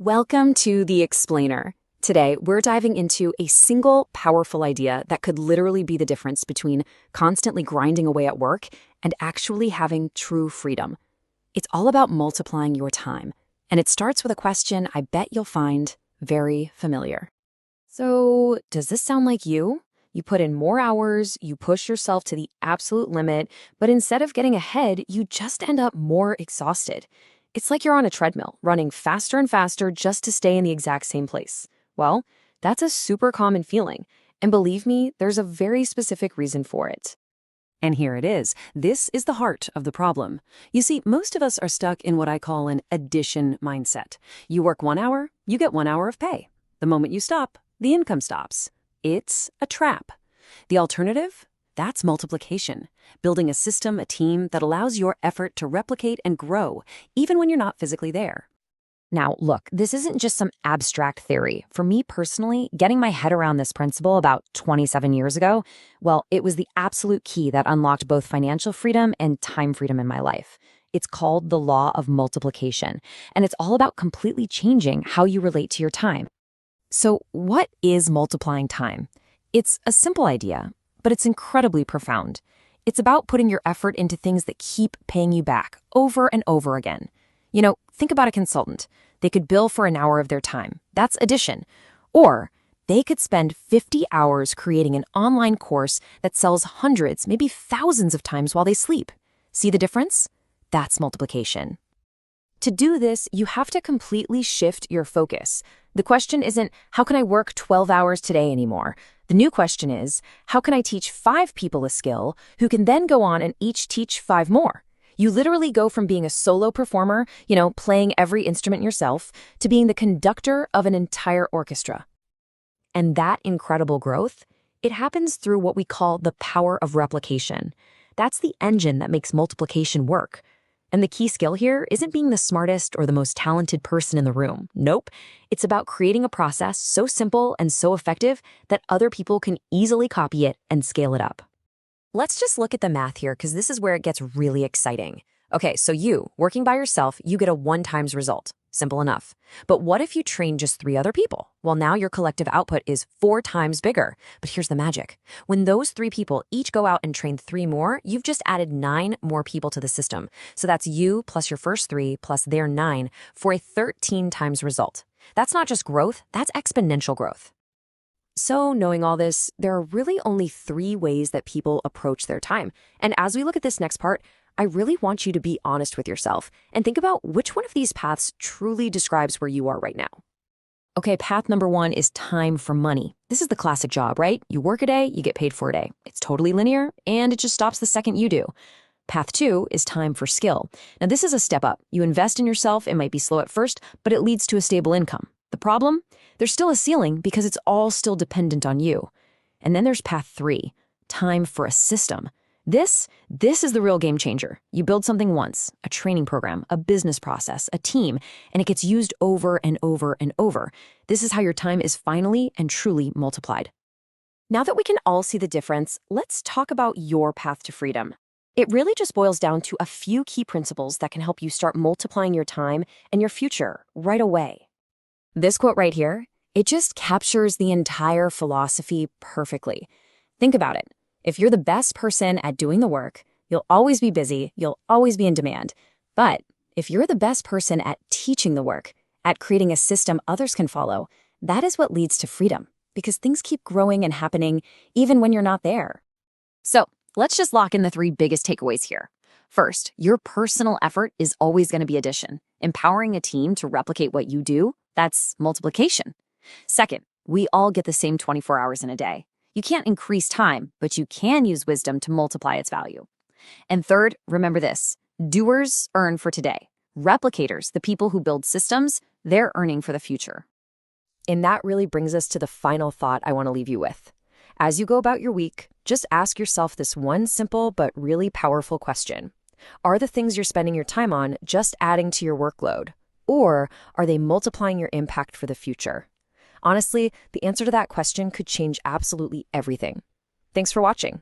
Welcome to The Explainer. Today, we're diving into a single powerful idea that could literally be the difference between constantly grinding away at work and actually having true freedom. It's all about multiplying your time, and it starts with a question I bet you'll find very familiar. So, does this sound like you? You put in more hours, you push yourself to the absolute limit, but instead of getting ahead, you just end up more exhausted. It's like you're on a treadmill, running faster and faster just to stay in the exact same place. Well, that's a super common feeling, and believe me, there's a very specific reason for it. And here it is. This is the heart of the problem. You see, most of us are stuck in what I call an addition mindset. You work 1 hour, you get 1 hour of pay. The moment you stop, the income stops. It's a trap. The alternative? That's multiplication. Building a system, a team that allows your effort to replicate and grow, even when you're not physically there. Now, look, this isn't just some abstract theory. For me personally, getting my head around this principle about 27 years ago, well, it was the absolute key that unlocked both financial freedom and time freedom in my life. It's called the law of multiplication, and it's all about completely changing how you relate to your time. So, what is multiplying time? It's a simple idea, but it's incredibly profound. It's about putting your effort into things that keep paying you back over and over again. You know, think about a consultant. They could bill for an hour of their time. That's addition. Or they could spend 50 hours creating an online course that sells hundreds, maybe thousands of times while they sleep. See the difference? That's multiplication. To do this, you have to completely shift your focus. The question isn't, how can I work 12 hours today anymore? The new question is, how can I teach 5 people a skill who can then go on and each teach 5 more? You literally go from being a solo performer, playing every instrument yourself, to being the conductor of an entire orchestra. And that incredible growth, it happens through what we call the power of replication. That's the engine that makes multiplication work. And the key skill here isn't being the smartest or the most talented person in the room. Nope. It's about creating a process so simple and so effective that other people can easily copy it and scale it up. Let's just look at the math here, because this is where it gets really exciting. Okay, so you, working by yourself, you get a 1 times result. Simple enough. But what if you train just 3 other people? Well, now your collective output is 4 times bigger. But here's the magic. When those 3 people each go out and train 3 more, you've just added 9 more people to the system. So that's you plus your first 3 plus their 9 for a 13 times result. That's not just growth, that's exponential growth. So, knowing all this, there are really only 3 ways that people approach their time. And as we look at this next part, I really want you to be honest with yourself and think about which one of these paths truly describes where you are right now. Okay, path number 1 is time for money. This is the classic job, right? You work a day, you get paid for a day. It's totally linear, and it just stops the second you do. Path 2 is time for skill. Now, this is a step up. You invest in yourself, it might be slow at first, but it leads to a stable income. The problem? There's still a ceiling because it's all still dependent on you. And then there's path 3, time for a system. This is the real game changer. You build something once, a training program, a business process, a team, and it gets used over and over and over. This is how your time is finally and truly multiplied. Now that we can all see the difference, let's talk about your path to freedom. It really just boils down to a few key principles that can help you start multiplying your time and your future right away. This quote right here, it just captures the entire philosophy perfectly. Think about it. If you're the best person at doing the work, you'll always be busy, you'll always be in demand. But if you're the best person at teaching the work, at creating a system others can follow, that is what leads to freedom, because things keep growing and happening even when you're not there. So let's just lock in the 3 biggest takeaways here. First, your personal effort is always going to be addition. Empowering a team to replicate what you do, that's multiplication. Second, we all get the same 24 hours in a day. You can't increase time, but you can use wisdom to multiply its value. And third, remember this, doers earn for today. Replicators, the people who build systems, they're earning for the future. And that really brings us to the final thought I want to leave you with. As you go about your week, just ask yourself this one simple but really powerful question. Are the things you're spending your time on just adding to your workload? Or are they multiplying your impact for the future? Honestly, the answer to that question could change absolutely everything. Thanks for watching.